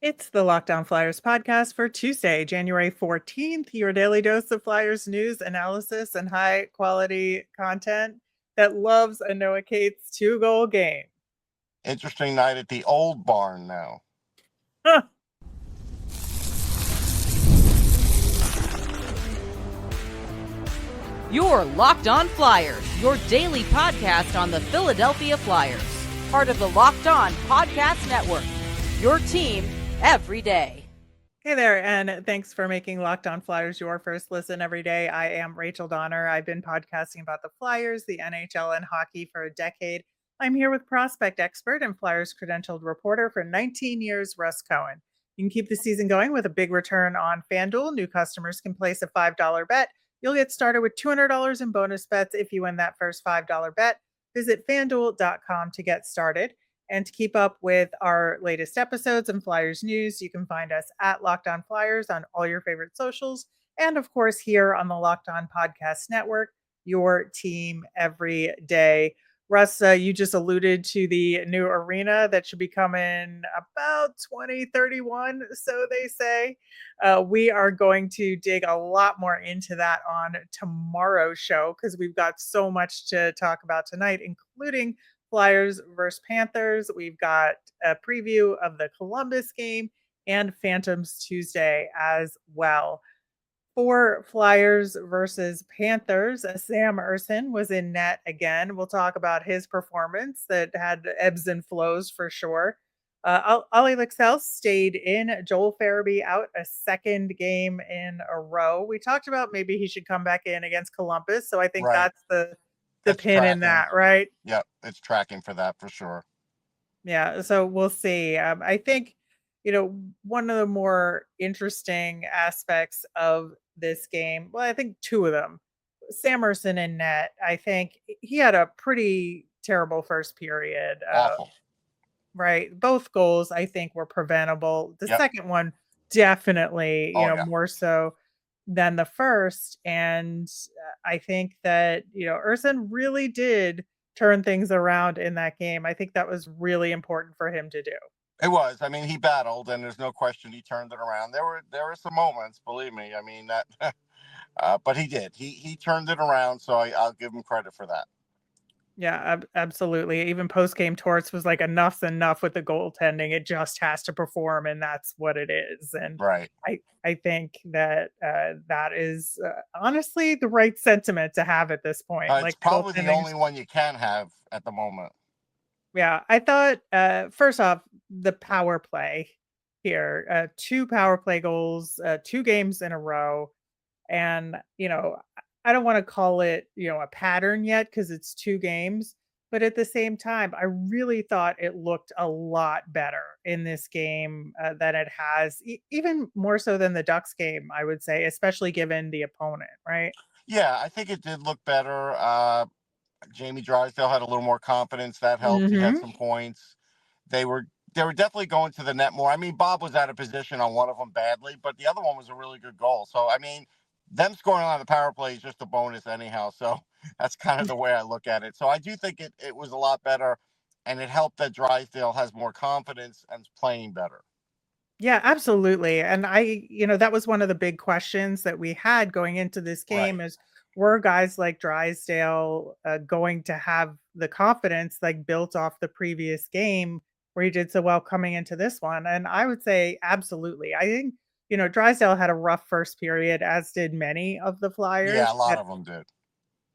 It's the Lockdown Flyers podcast for Tuesday, January 14th, your daily dose of Flyers news, analysis, and high quality content that loves a Noah Cates 2-goal game. Interesting night at the old barn now. Huh. Your Locked On Flyers, your daily podcast on the Philadelphia Flyers, part of the Locked On Podcast Network, your team every day. Hey there, and thanks for making Locked On Flyers your first listen every day. I am Rachel Donner. I've been podcasting about the Flyers, the NHL, and hockey for a decade. I'm here with prospect expert and Flyers credentialed reporter for 19 years, Russ Cohen. You can keep the season going with a big return on FanDuel. New customers can place a $5 bet. You'll get started with $200 in bonus bets if you win that first $5 bet. Visit fanduel.com to get started. And to keep up with our latest episodes and Flyers news, you can find us at Locked On Flyers on all your favorite socials. And of course, here on the Locked On Podcast Network, your team every day. Russ, you just alluded to the new arena that should be coming about 2031, so they say. We are going to dig a lot more into that on tomorrow's show because we've got so much to talk about tonight, including Flyers versus Panthers. We've got a preview of the Columbus game and Phantoms Tuesday as well. For Flyers versus Panthers, Sam Ersson was in net again. We'll talk about his performance that had ebbs and flows for sure. Ollie Lixell stayed in. Joel Farabee out a second game in a row. We talked about maybe he should come back in against Columbus. So I think that's the pin in that, right? Yep, it's tracking for that for sure. Yeah, so we'll see. I think, one of the more interesting aspects of this game, well, I think two of them, Sam Ersson in net, I think he had a pretty terrible first period. Awful. Right. Both goals, I think, were preventable. The second one, definitely, more so than the first. And I think that, Ersson really did turn things around in that game. I think that was really important for him to do. It was. I mean, he battled, and there's no question he turned it around. There were some moments, believe me. I mean that, but he did. He turned it around, so I'll give him credit for that. Yeah, absolutely. Even post-game torts was like, enough's enough with the goaltending. It just has to perform, and that's what it is. And right. I think that that is honestly the right sentiment to have at this point. It's probably the only one you can have at the moment. Yeah, I thought, first off, the power play here, 2 power play goals, 2 games in a row. And, I don't want to call it, a pattern yet because it's 2 games. But at the same time, I really thought it looked a lot better in this game than it has, even more so than the Ducks game, I would say, especially given the opponent, right? Yeah, I think it did look better. Jamie Drysdale had a little more confidence. That helped. He had some points. They were definitely going to the net more. I mean, Bob was out of position on one of them badly, but the other one was a really good goal. So, I mean, them scoring on the power play is just a bonus anyhow. So that's kind of the way I look at it. So I do think it was a lot better, and it helped that Drysdale has more confidence and is playing better. Yeah, absolutely. And that was one of the big questions that we had going into this game is, were guys like Drysdale going to have the confidence like built off the previous game where he did so well coming into this one? And I would say absolutely. I think, Drysdale had a rough first period, as did many of the Flyers. Yeah, a lot of them did.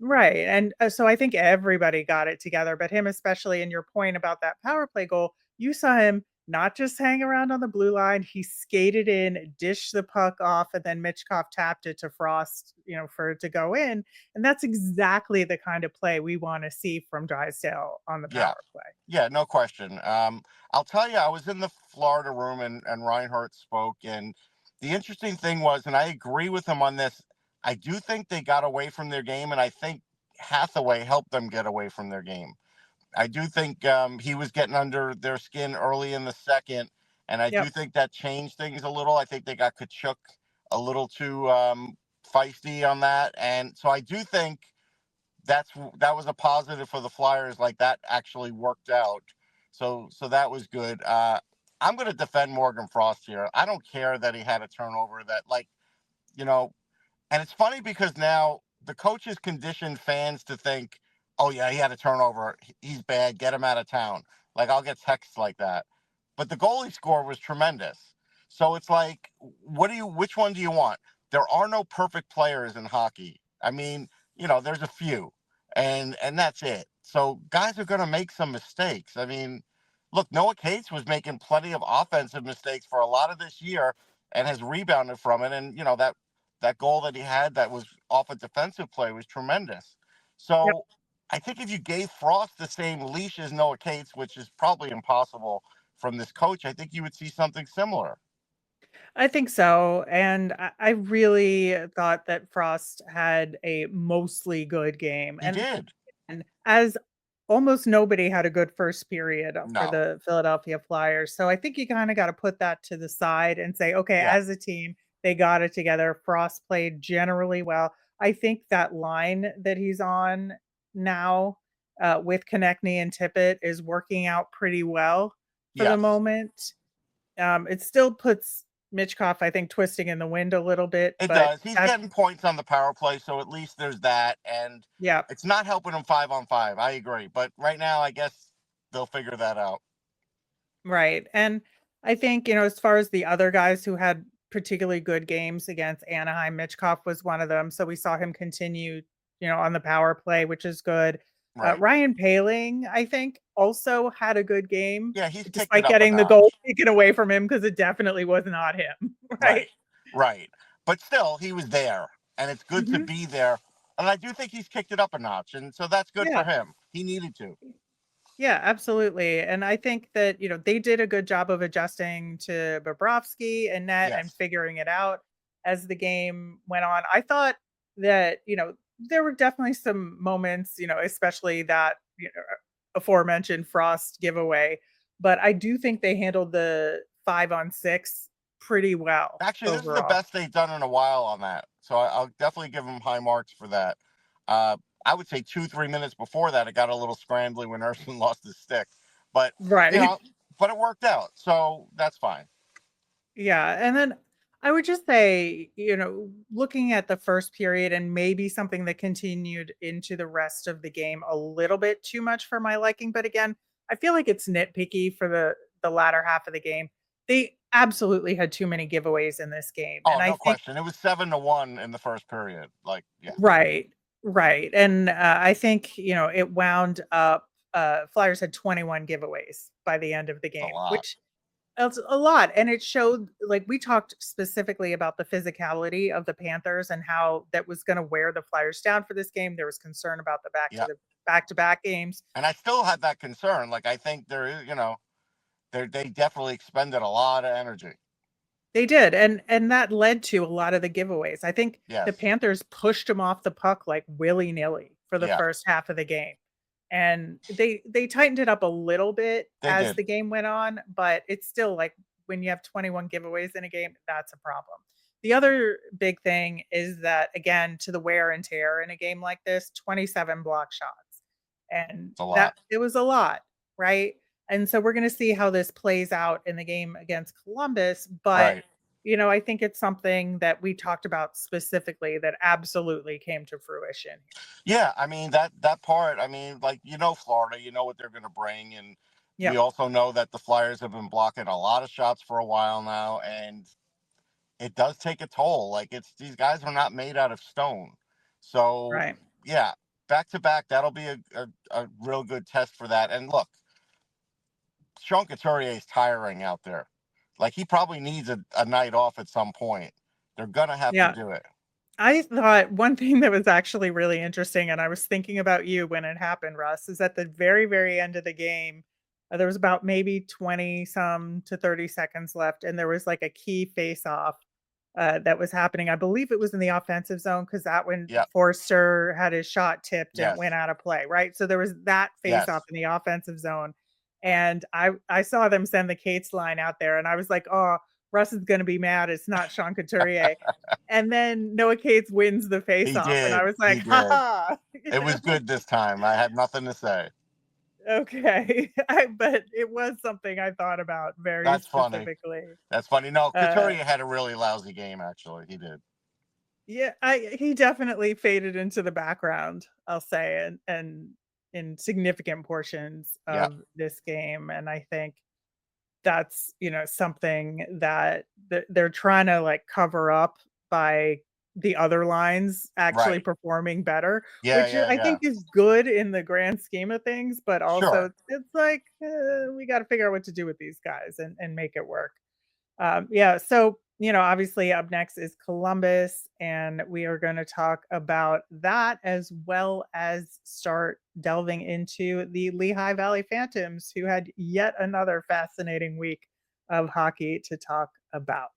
Right. And so I think everybody got it together, but him especially. And your point about that power play goal, you saw him not just hang around on the blue line. He skated in, dished the puck off, and then Michkov tapped it to Frost, for it to go in. And that's exactly the kind of play we want to see from Drysdale on the power play. Yeah, no question. I'll tell you, I was in the Florida room and Reinhardt spoke. And the interesting thing was, and I agree with him on this, I do think they got away from their game, and I think Hathaway helped them get away from their game. I do think he was getting under their skin early in the second, and I do think that changed things a little. I think they got Tkachuk a little too feisty on that, and so I do think that was a positive for the Flyers. Like, that actually worked out, so that was good. I'm going to defend Morgan Frost here. I don't care that he had a turnover that, like, you know, and it's funny because now the coaches conditioned fans to think, oh, yeah, he had a turnover. He's bad. Get him out of town. Like, I'll get texts like that. But the goalie score was tremendous. So it's like, which one do you want? There are no perfect players in hockey. I mean, there's a few, and that's it. So guys are going to make some mistakes. I mean, look, Noah Cates was making plenty of offensive mistakes for a lot of this year and has rebounded from it. And, that goal that he had that was off a defensive play was tremendous. So Yep. I think if you gave Frost the same leash as Noah Cates, which is probably impossible from this coach, I think you would see something similar. I think so. And I really thought that Frost had a mostly good game. He did. And as almost nobody had a good first period for No. the Philadelphia Flyers. So I think you kind of got to put that to the side and say, okay, Yeah. as a team, they got it together. Frost played generally well. I think that line that he's on now with Konechny and Tippett is working out pretty well for the Yes. moment. It still puts Michkov, I think, twisting in the wind a little bit. It but does. He's getting points on the power play, so at least there's that. And yeah, it's not helping him 5-on-5. I agree. But right now, I guess they'll figure that out. right. And I think, as far as the other guys who had particularly good games against Anaheim, Michkov was one of them. So we saw him continue, on the power play, which is good. Right. Ryan Poehling, I think, also had a good game. Yeah, he's kicked it despite up a getting the notch. goal taken away from him because it definitely was not him. Right. Right. But still, he was there, and it's good to be there. And I do think he's kicked it up a notch, and so that's good for him. He needed to. Yeah, absolutely. And I think that, they did a good job of adjusting to Bobrovsky and net and Yes. figuring it out as the game went on. I thought that, there were definitely some moments, especially that, aforementioned Frost giveaway. But I do think they handled the 5-on-6 pretty well. Actually, this is the overall. best they've done in a while on that. So I'll definitely give them high marks for that. I would say 2-3 minutes before that, it got a little scrambly when Ersson lost his stick. But, Right. but it worked out. So that's fine. Yeah, and then I would just say, looking at the first period and maybe something that continued into the rest of the game a little bit too much for my liking, but again, I feel like it's nitpicky for the latter half of the game. They absolutely had too many giveaways in this game. Oh, And I no think question. It was 7-1 in the first period. Like, yeah. right, right. And I think, it wound up Flyers had 21 giveaways by the end of the game, lot. which it's a lot. And it showed, like, we talked specifically about the physicality of the Panthers and how that was going to wear the Flyers down for this game. There was concern about the back-to-back games. And I still had that concern. Like, I think there is, they definitely expended a lot of energy. They did. And that led to a lot of the giveaways. I think the Yes. Panthers pushed them off the puck like willy-nilly for the Yeah. first half of the game. And they tightened it up a little bit They as did. the game went on, but it's still like when you have 21 giveaways in a game, that's a problem. The other big thing is that, again, to the wear and tear in a game like this, 27 block shots. And It's a lot. it was a lot, right? And so we're going to see how this plays out in the game against Columbus. But, Right. I think it's something that we talked about specifically that absolutely came to fruition. Yeah, I mean, that part, I mean, like, Florida, what they're going to bring. And we Yep. also know that the Flyers have been blocking a lot of shots for a while now. And it does take a toll. Like, these guys are not made out of stone. So, Right. yeah, back to back, that'll be a real good test for that. And look, Sean Couturier is tiring out there. Like, he probably needs a night off at some point. They're going to have Yeah. to do it. I thought one thing that was actually really interesting, and I was thinking about you when it happened, Russ, is at the very, very end of the game, there was about maybe 20 some to 30 seconds left, and there was like a key face-off that was happening. I believe it was in the offensive zone because that when Yep. Forster had his shot tipped and Yes. it went out of play, right? So there was that Yes. face-off in the offensive zone. And I saw them send the Cates line out there, and I was like, oh, Russ is going to be mad. It's not Sean Couturier. And then Noah Cates wins the face-off, and I did. was like, He did. ha! It was good this time. I had nothing to say. Okay. But it was something I thought about very That's funny. specifically. That's funny. No, Uh, Couturier had a really lousy game. Actually, he did. yeah, he definitely faded into the background, I'll say, and in significant portions Yeah. of this game. And I think that's, something that they're trying to like cover up by the other lines actually Right. performing better, Yeah. which Yeah. I Yeah. think is good in the grand scheme of things, but also Sure. it's like we got to figure out what to do with these guys and make it work. Yeah, so obviously up next is Columbus, and we are going to talk about that as well as start delving into the Lehigh Valley Phantoms, who had yet another fascinating week of hockey to talk about.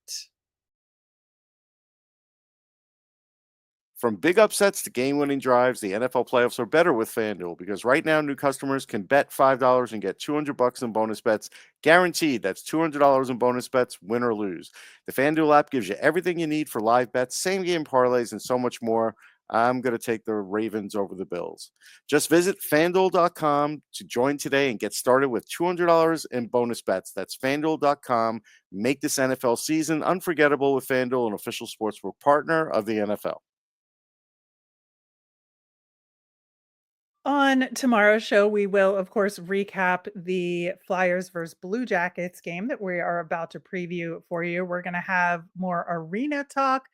From big upsets to game-winning drives, the NFL playoffs are better with FanDuel because right now new customers can bet $5 and get $200 in bonus bets guaranteed. That's $200 in bonus bets, win or lose. The FanDuel app gives you everything you need for live bets, same-game parlays, and so much more. I'm going to take the Ravens over the Bills. Just visit fanduel.com to join today and get started with $200 in bonus bets. That's fanduel.com. Make this NFL season unforgettable with FanDuel, an official sportsbook partner of the NFL. On tomorrow's show, we will, of course, recap the Flyers versus Blue Jackets game that we are about to preview for you. We're going to have more arena talk.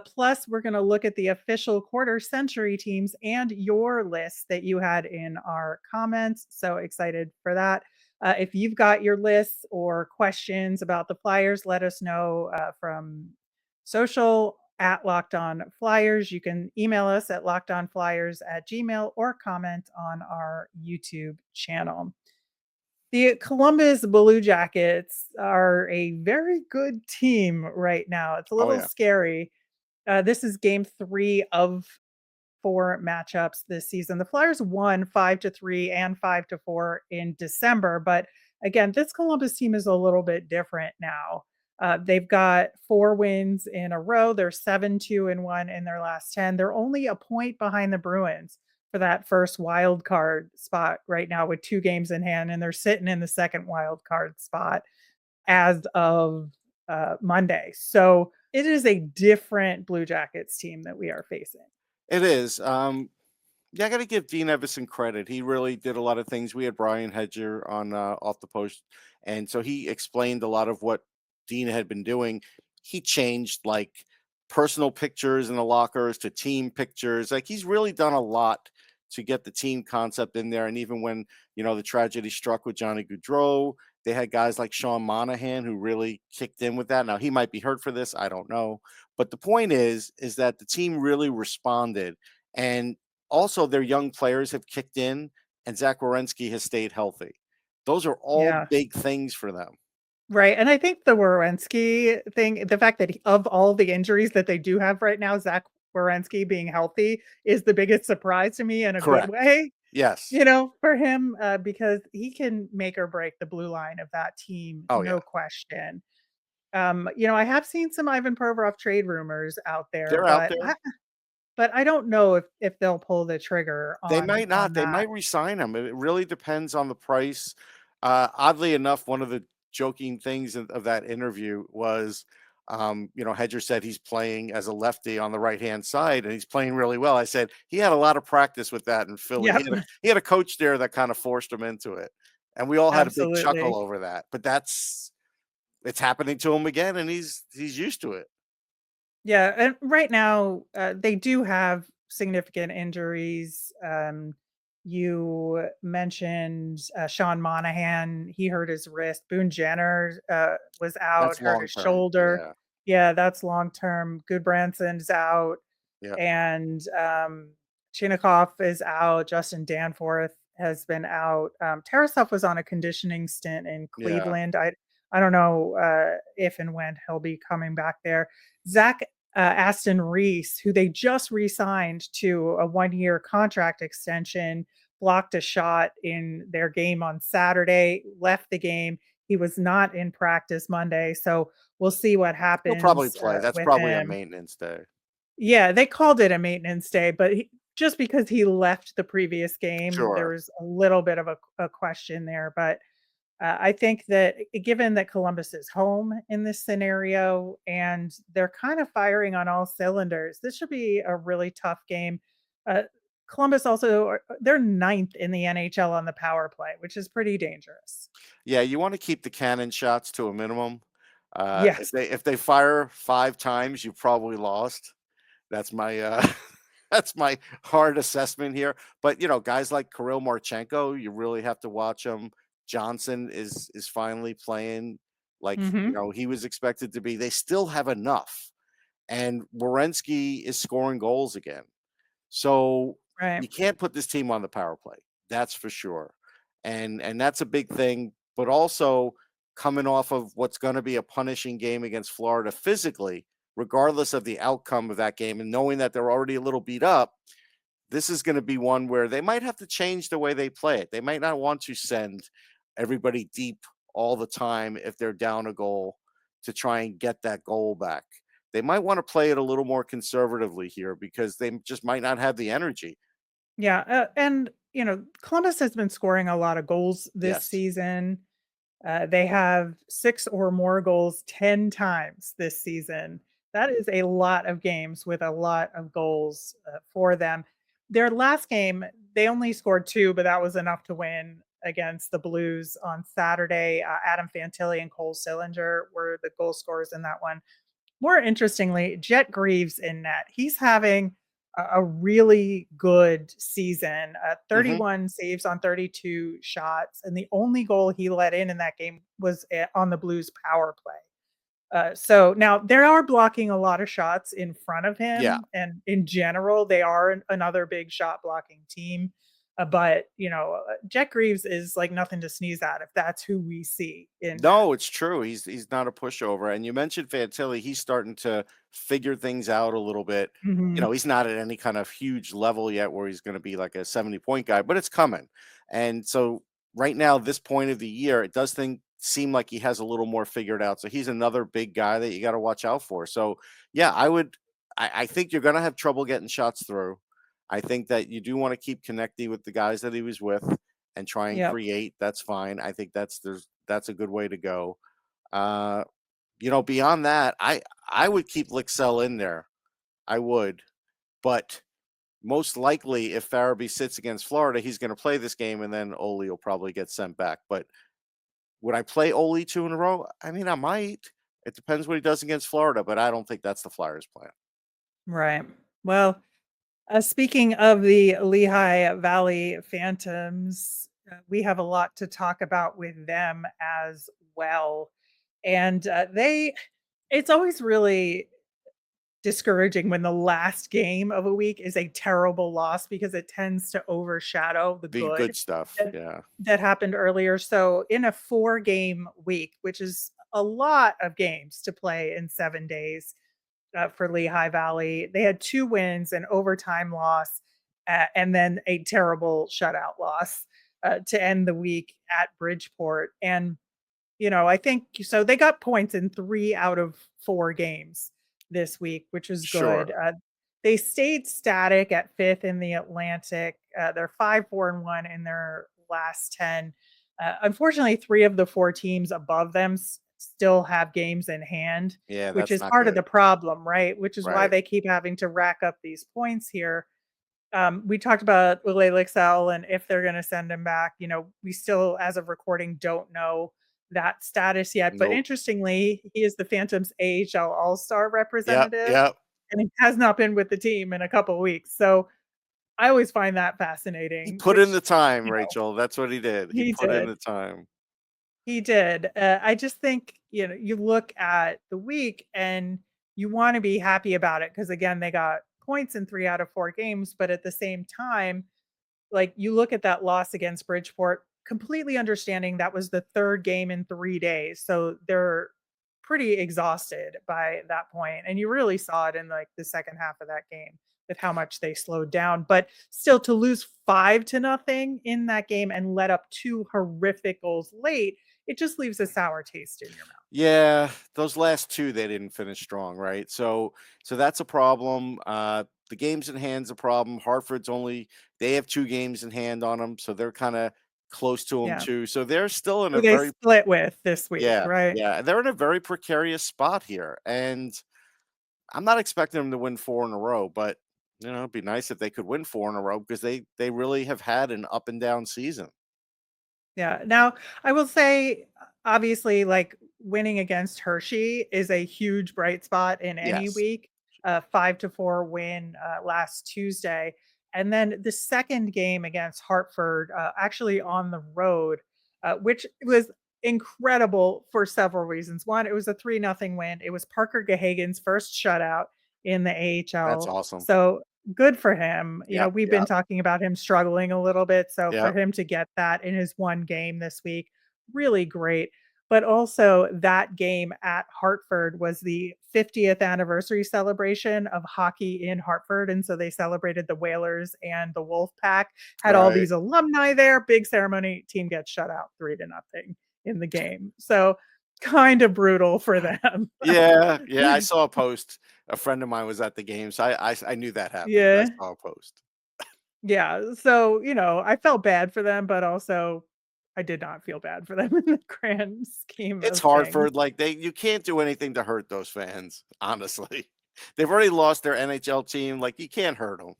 Plus, we're going to look at the official quarter century teams and your list that you had in our comments. So excited for that. If you've got your lists or questions about the Flyers, let us know from social at Locked On Flyers. You can email us at lockedonflyers@gmail or comment on our YouTube channel. The Columbus Blue Jackets are a very good team right now. It's a Oh, little yeah. scary. This is game 3 of 4 matchups this season. The Flyers won 5-3 and 5-4 in December, but again, this Columbus team is a little bit different now. They've got 4 wins in a row. They're 7-2-1 in their last 10. They're only a point behind the Bruins for that first wild card spot right now with 2 games in hand, and they're sitting in the second wild card spot as of Monday. So it is a different Blue Jackets team that we are facing. It is. Yeah, I got to give Dean Evison credit. He really did a lot of things. We had Brian Hedger on Off the Post, and so he explained a lot of what Dean had been doing. He changed like personal pictures in the lockers to team pictures. Like he's really done a lot to get the team concept in there. And even when the tragedy struck with Johnny Gaudreau, they had guys like Sean Monahan who really kicked in with that. Now he might be hurt for this, I don't know. But the point is that the team really responded. And also, their young players have kicked in, and Zach Werenski has stayed healthy. Those are all Yeah. big things for them. Right, and I think the Werenski thing, the fact that of all the injuries that they do have right now, Zach Werenski being healthy is the biggest surprise to me in a good Correct. way, Yes. for him, because he can make or break the blue line of that team, Oh, yeah. no question. I have seen some Ivan Provorov trade rumors out there, They're out but there. I don't know if they'll pull the trigger They on might not. They that. might resign him. It really depends on the price. Oddly enough, one of the joking things of that interview was, Hedger said he's playing as a lefty on the right-hand side, and he's playing really well. I said he had a lot of practice with that in Philly. Yep, He had a coach there that kind of forced him into it, and we all had a big chuckle absolutely. over that. But it's happening to him again, and he's used to it. Yeah, and right now, they do have significant injuries. You mentioned Sean Monahan; he hurt his wrist. Boone Jenner was out, That's hurt long his term. shoulder. Yeah. Yeah, that's long term. Goodbranson's out, Yeah. and Chinnikov is out. Justin Danforth has been out. Tarasov was on a conditioning stint in Yeah. Cleveland. I don't know if and when he'll be coming back there. Zach Aston Reese, who they just re-signed to a 1-year contract extension, blocked a shot in their game on Saturday, left the game. He was not in practice Monday, so we'll see what He'll probably happens play. That's with probably a him. maintenance day. Yeah, they called it a maintenance day, but just because he left the previous game, there Sure. was a little bit of a question there. But I think that given that Columbus is home in this scenario and they're kind of firing on all cylinders, this should be a really tough game. Uh, Columbus also, they're ninth in the NHL on the power play, which is pretty dangerous. Yeah, you want to keep the cannon shots to a minimum. Yes. If they fire 5 times, you probably lost. That's my that's my hard assessment here. But guys like Kirill Marchenko, you really have to watch him. Johnson is finally playing like Hmm. he was expected to be. They still have enough, and Werenski is scoring goals again. So Right. you can't put this team on the power play. That's for sure. And that's a big thing, but also coming off of what's going to be a punishing game against Florida physically, regardless of the outcome of that game and knowing that they're already a little beat up, this is going to be one where they might have to change the way they play it. They might not want to send everybody deep all the time if they're down a goal to try and get that goal back. They might want to play it a little more conservatively here because they just might not have the energy. Yeah. And, Columbus has been scoring a lot of goals this Yes. season. They have 6 or more goals 10 times this season. That is a lot of games with a lot of goals for them. Their last game, they only scored 2, but that was enough to win against the Blues on Saturday. Adam Fantilli and Cole Sillinger were the goal scorers in that one. More interestingly, Jet Greaves in net. He's having a really good season. Hmm. 31 saves on 32 shots, and the only goal he let in that game was on the Blues power play. So now they are blocking a lot of shots in front of Yeah. him, and in general, they are another big shot blocking team. But Jet Greaves is like nothing to sneeze at if that's who we see in net. No, it's true. He's not a pushover. And you mentioned Fantilli. He's starting to figure things out a little bit. Mhm. He's not at any kind of huge level yet where he's going to be like a 70-point guy, but it's coming. And so right now, this point of the year, it does seem like he has a little more figured out. So he's another big guy that you got to watch out for. So yeah, I think you're going to have trouble getting shots through. I think that you do want to keep connecting with the guys that he was with and try and Yep. create. That's fine. I think that's a good way to go. Uh, beyond that, I would keep Lixell in there. I would, but most likely, if Farabee sits against Florida, he's going to play this game, and then Ole will probably get sent back. But would I play Ole 2 in a row? I mean, I might. It depends what he does against Florida, but I don't think that's the Flyers' plan. Right. Well, speaking of the Lehigh Valley Phantoms, we have a lot to talk about with them as well. And it's always really discouraging when the last game of a week is a terrible loss because it tends to overshadow the The good good stuff, that, yeah, that happened earlier. So, in a 4-game week, which is a lot of games to play in 7 days, for Lehigh Valley. They had 2 wins, an overtime loss, and then a terrible shutout loss to end the week at Bridgeport. And I think so they got points in 3 out of 4 games this week, which is good. sure, They stayed static at 5th in the Atlantic. They're 5-4-1 in their last 10. Unfortunately, 3 of the 4 teams above them still have games in hand, yeah, which that's is not part of good, the problem, right? Which is why right? they keep having to rack up these points here. We talked about Willie Lixell and if they're going to send him back. We still, as of recording, don't know that status yet. But Nope. interestingly, he is the Phantoms AHL All Star Yep, representative, yep. and he has not been with the team in a couple weeks. So I always find that He fascinating. put in Which the time, Rachel. That's what he did. He he put in did. the time. He did. I just think, you look at the week and you want to be happy about it because, again, they got points in 3 out of 4 games. But at the same time, like, you look at that loss against Bridgeport, completely understanding that was the 3rd game in 3 days, so they're pretty exhausted by that point, and you really saw it in, like, the second half of that game with how much they slowed down, but still to lose 5 to nothing in that game and let up 2 horrific goals late, it just leaves a sour taste in your mouth. Yeah, those last 2 they didn't finish strong, right? So that's a problem. the games in hand's a problem. Hartford's they have 2 games in hand on them, so they're kind of close to them Yeah. too. So they're still in Who a they very split with this week, yeah, right? yeah, they're in a very precarious spot here. And I'm not expecting them to win 4 in a row, but it'd be nice if they could win 4 in a row because they really have had an up and down season. Yeah. Now, I will say, obviously, like winning against Hershey is a huge bright spot in any Yes, week. 5-4 win last Tuesday, and then the second game against Hartford, actually on the road, which was incredible for several reasons. One, it was a 3-0 win. It was Parker Gahagan's first shutout in the that's AHL, awesome. so good for him. Yep, We've been yep, talking about him struggling a little bit. So for yep. him to get that in his one game this week, really great. But also, that game at Hartford was the 50th anniversary celebration of hockey in Hartford. And so they celebrated the Whalers and the Wolfpack, had all Right. these alumni there, big ceremony, team gets shut out 3-0 in the game. So kind of brutal for them. Yeah, yeah, I saw a post. A friend of mine was at the game, so I knew that happened. I Yeah. saw a post. Yeah, so, I felt bad for them, but also I did not feel bad for them in the grand scheme It's of things. Hartford, like, you can't do anything to hurt those fans, honestly. They've already lost their NHL team, like, you can't hurt them.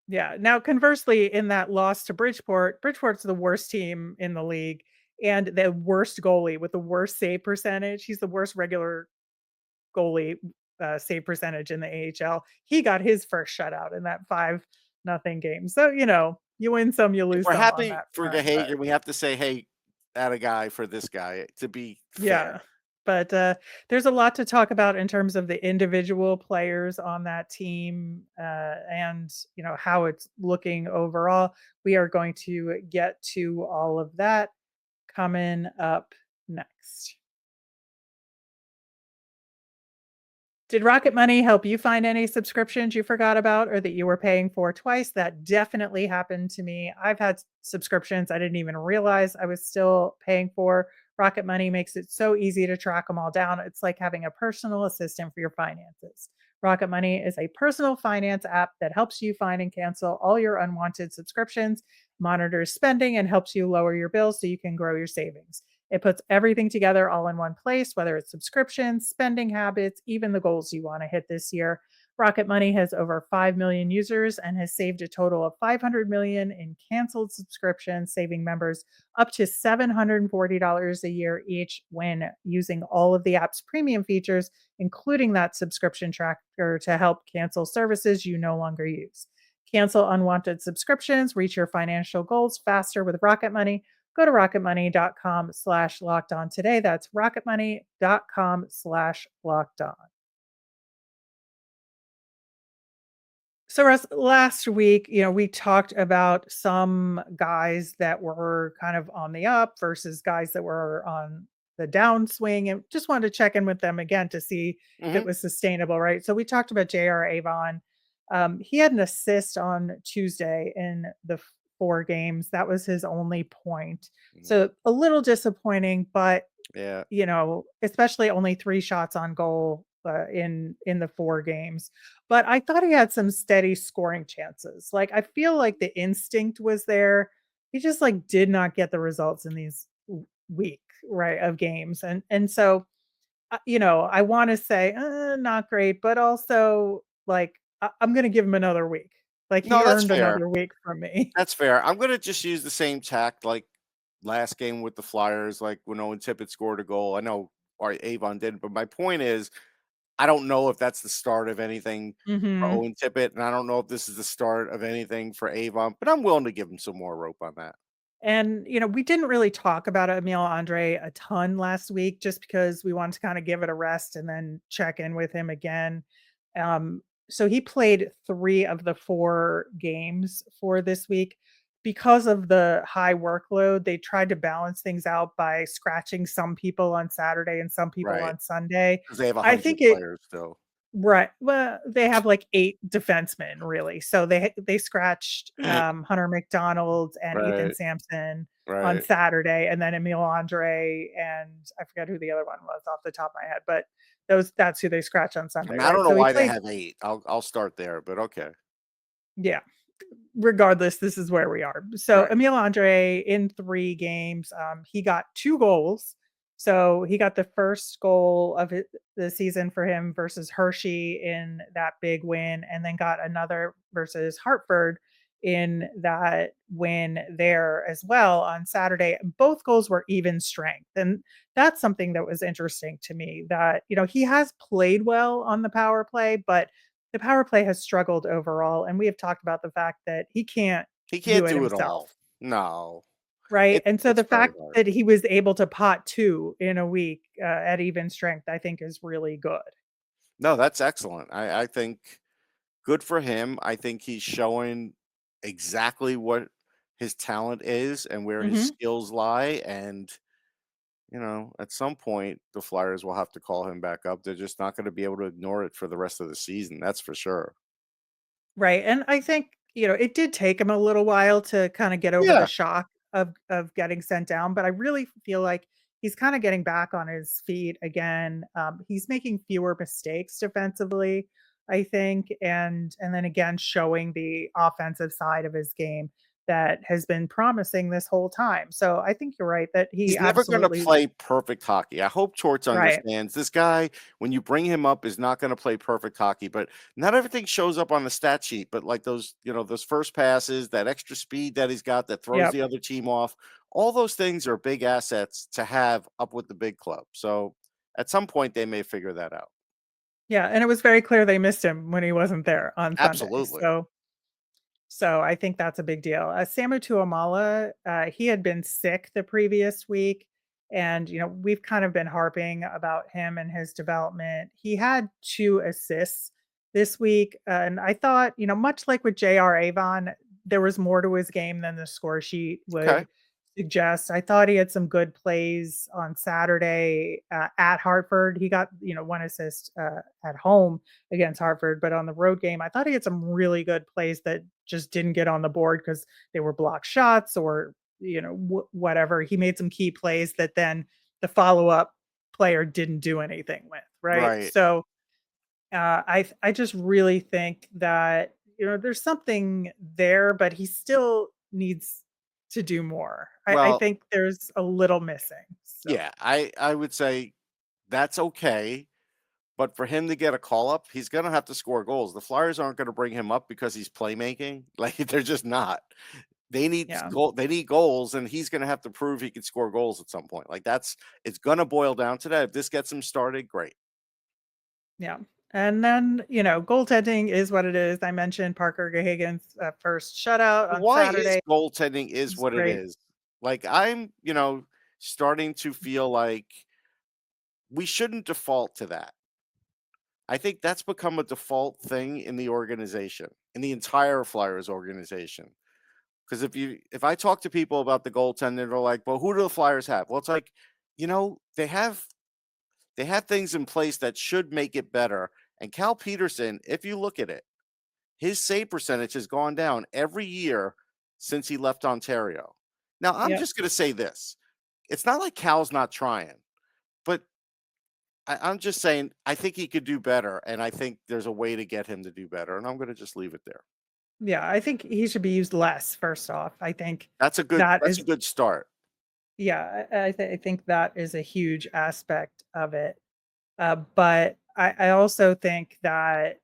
Yeah, now conversely, in that loss to Bridgeport, Bridgeport's the worst team in the league and the worst goalie with the worst save percentage. He's the worst regular goalie, save percentage in the AHL. He got his first shutout in that 5-0 game. So, you win some, you If lose we're some on happy that for front, but Gahagan, we have to say, "Hey, a guy for this guy," to be fair. yeah. But there's a lot to talk about in terms of the individual players on that team, and how it's looking overall. We are going to get to all of that coming up next. Did Rocket Money help you find any subscriptions you forgot about or that you were paying for twice? That definitely happened to me. I've had subscriptions I didn't even realize I was still paying for. Rocket Money makes it so easy to track them all down. It's like having a personal assistant for your finances. Rocket Money is a personal finance app that helps you find and cancel all your unwanted subscriptions, monitors spending, and helps you lower your bills so you can grow your savings. It puts everything together all in one place, whether it's subscriptions, spending habits, even the goals you want to hit this year. Rocket Money has over 5 million users and has saved a total of 500 million in canceled subscriptions, saving members up to $740 a year each when using all of the app's premium features, including that subscription tracker to help cancel services you no longer use. Cancel unwanted subscriptions, reach your financial goals faster with Rocket Money. Go to rocketmoney.com/locked on today. That's rocketmoney.com/locked on. So, Russ, last week, we talked about some guys that were kind of on the up versus guys that were on the downswing, and just wanted to check in with them again to see if it Mhm. was sustainable, right? So, we talked about JR Avon. He had an assist on Tuesday in the 4 games. That was his only point. Mhm. So, a little disappointing, but Yeah. especially only 3 shots on goal, in the 4 games. But I thought he had some steady scoring chances. Like, I feel like the instinct was there. He just, like, did not get the results in these week, right, of games. And so, I wanna say, not great," but also, like, I'm gonna give him another week. Like, he No, that's earned fair. another week from me. That's fair. I'm gonna just use the same tact like last game with the Flyers, like when Owen Tippett scored a goal. I know our Avon didn't, but my point is, I don't know if that's the start of anything for Mhm. Owen Tippett, and I don't know if this is the start of anything for Avon, but I'm willing to give him some more rope on that. And, we didn't really talk about Emil Andrae a ton last week just because we wanted to kind of give it a rest and then check in with him again. Um, so he played 3 of the 4 games for this week. Because of the high workload, they tried to balance things out by scratching some people on Saturday and some people Right. on Sunday. Because they have I 100 think it players still. Right. Well, they have like 8 defensemen really. So they scratched, Hunter McDonald and Ethan Right, Sampson on right. Saturday, and then Emil Andrae, and I forget who the other one was off the top of my head, but that's who they scratched on I Sunday, mean, I don't right? know So he why they played. have 8. I'll start there, but okay. Yeah. Regardless, this is where we are. So Right. Emil Andre in 3 games, he got 2 goals. So he got the first goal of the season for him versus Hershey in that big win, and then got another versus Hartford in that win there as well on Saturday. Both goals were even strength. And that's something that was interesting to me that, he has played well on the power play, but the power play has struggled overall, and we have talked about the fact that he can't He do can't it do it himself, all. No. right? And so It's the very fact hard. that he was able to pot 2 in a week, at even strength, I think is really good. No, that's excellent. I think good for him. I think he's showing exactly what his talent is and where his Mhm. skills lie. And, at some point, the Flyers will have to call him back up. They're just not going to be able to ignore it for the rest of the season. That's for sure. Right, and I think, it did take him a little while to kinda get over the Yeah. shock of getting sent down, but I really feel like he's kinda getting back on his feet again. He's making fewer mistakes defensively, I think, and then again showing the offensive side of his game that has been promising this whole time. So I think you're right that he He's never gonna absolutely. play perfect hockey. I hope Torts Right. understands this guy, when you bring him up, is not gonna play perfect hockey, but not everything shows up on the stat sheet, but, like, those first passes, that extra speed that he's got that throws Yep. the other team off, all those things are big assets to have up with the big club. So, at some point, they may figure that out. Yeah, and it was very clear they missed him when he wasn't there on Sunday. Absolutely. So I think that's a big deal. Samu Tuamala, he had been sick the previous week, and we've kind of been harping about him and his development. He had 2 assists this week, and I thought, much like with J.R. Avon, there was more to his game than the score sheet Okay. would suggest. I thought he had some good plays on Saturday at Hartford. He got 1 assist at home against Hartford, but on the road game, I thought he had some really good plays that just didn't get on the board because they were blocked shots or whatever. He made some key plays that then the follow up player didn't do anything with, right? Right. So I just really think that there's something there, but he still needs to do more. I Well, think there's a little missing. So yeah, I would say that's okay. But for him to get a call up, he's gonna have to score goals. The Flyers aren't gonna bring him up because he's playmaking. Like, they're just not. yeah, They need goals, and he's gonna have to prove he can score goals at some point. Like, it's gonna boil down to that. If this gets him started, great. yeah. And then, goaltending is what it is. I mentioned Parker Gahagan's first shutout on Why is Saturday. goaltending is It's what it great. is. Like, I'm, starting to feel like we shouldn't default to that. I think that's become a default thing in the organization, in the entire Flyers organization. Because if I talk to people about the goaltender, they're like, "Well, who do the Flyers have?" Well, it's like, they have things in place that should make it better. And Cal Peterson, if you look at it, his save percentage has gone down every year since he left Ontario. Now, I'm Yep. just going to say this: it's not like Cal's not trying, but I'm just saying I think he could do better, and I think there's a way to get him to do better. And I'm going to just leave it there. Yeah, I think he should be used less, first off. I think That's a good. that That's a is good start. yeah, I think that is a huge aspect of it. But I also think that,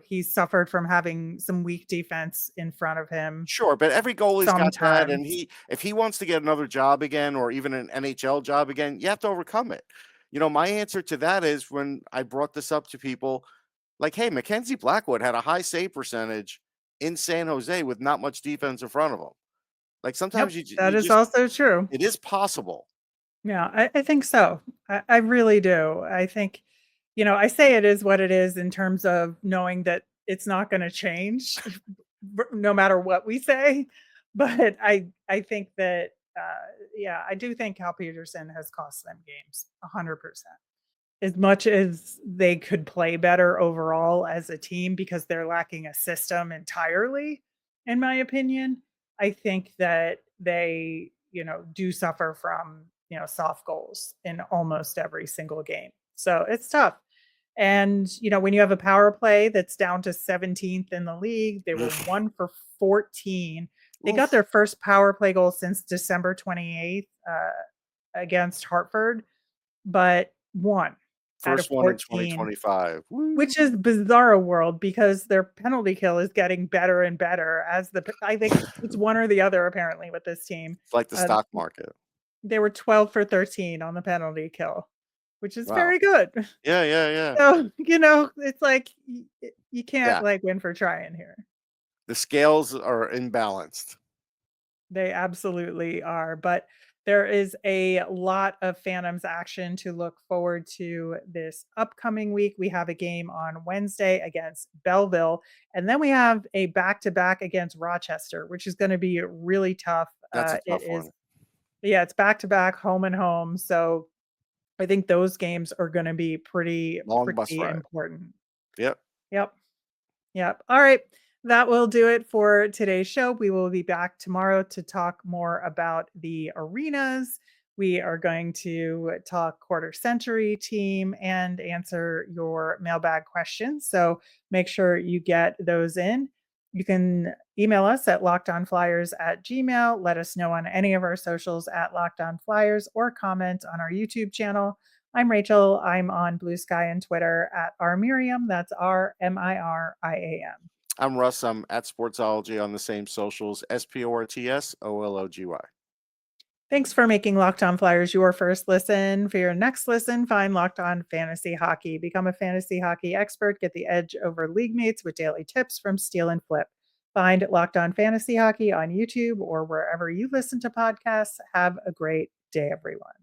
he suffered from having some weak defense in front of him Sure, but every goalie's got that, and sometimes. if he wants to get another job again or even an NHL job again, you have to overcome it. My answer to that is when I brought this up to people, like, hey, Mackenzie Blackwood had a high save percentage in San Jose with not much defense in front of him. Like, sometimes Yep, that you is just also true. it is possible. Yeah, I think so. I really do. I think, I say it is what it is in terms of knowing that it's not going to change no matter what we say. But I think that, yeah, I do think Cal Peterson has cost them games 100%. as much as they could play better overall as a team because they're lacking a system entirely, in my opinion, I think that they, do suffer from, soft goals in almost every single game. So it's tough. And, when you have a power play that's down to 17th in the league, they were 1 for 14. They got Oof. their first power play goal since December 28th against Hartford, but 1 out of First one in 14, 2025. Woo. which is bizarre world because their penalty kill is getting better and better I think it's one or the other apparently with this team. It's like the Uh, stock market. they were 12 for 13 on the penalty kill, which is Wow. very good. Yeah, yeah, yeah. So, it's like you can't Yeah. like win for trying here. The scales are imbalanced. They absolutely are. But there is a lot of Phantoms action to look forward to this upcoming week. We have a game on Wednesday against Belleville, and then we have a back-to-back against Rochester, which is going to be really tough. That's a It tough is, one. yeah, it's back-to-back, home and home. So I think those games are going to be pretty, Long bus pretty ride. important. Yep. Yep. Yep. All right. That will do it for today's show. We will be back tomorrow to talk more about the arenas. We are going to talk quarter century team and answer your mailbag questions. So make sure you get those in. You can email us at lockedonflyers@gmail. Let us know on any of our socials at lockedonflyers or comment on our YouTube channel. I'm Rachel. I'm on Blue Sky and Twitter at rmiriam. That's RMIRIAM. I'm Russ. I'm at Sportsology on the same socials, SPORTSOLOGY. Thanks for making Locked On Flyers your first listen. For your next listen, find Locked On Fantasy Hockey. Become a fantasy hockey expert. Get the edge over league mates with daily tips from Steal and Flip. Find Locked On Fantasy Hockey on YouTube or wherever you listen to podcasts. Have a great day, everyone.